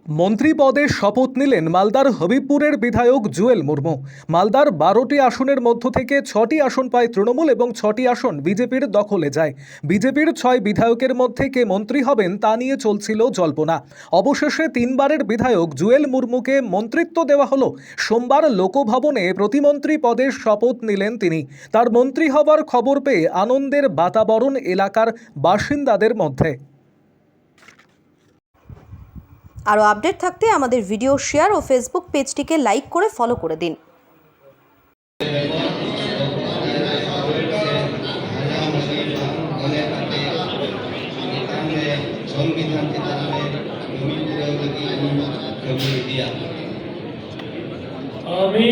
মন্ত্রী পদে শপথ নিলেন মালদার হবিবপুরের বিধায়ক জুয়েল মুর্মু। মালদার 12টি আসনের মধ্য থেকে 6টি আসন পায় তৃণমূল এবং 6টি আসন বিজেপির দখলে যায়। বিজেপির 6 বিধায়কের মধ্যে কে মন্ত্রী হবেন তা নিয়ে চলছিল জল্পনা। অবশেষে 3বারের বিধায়ক জুয়েল মুর্মুকে মন্ত্রিত্ব দেওয়া হলো। সোমবার লোকভবনে প্রতিমন্ত্রী পদে শপথ নিলেন তিনি। তার মন্ত্রী হবার খবর পেয়ে আনন্দের বাতাবরণ এলাকার বাসিন্দাদের মধ্যে। আরও আপডেট থাকতে আমাদের ভিডিও শেয়ার ও ফেসবুক পেজটিকে লাইক করে ফলো করে দিন। আমি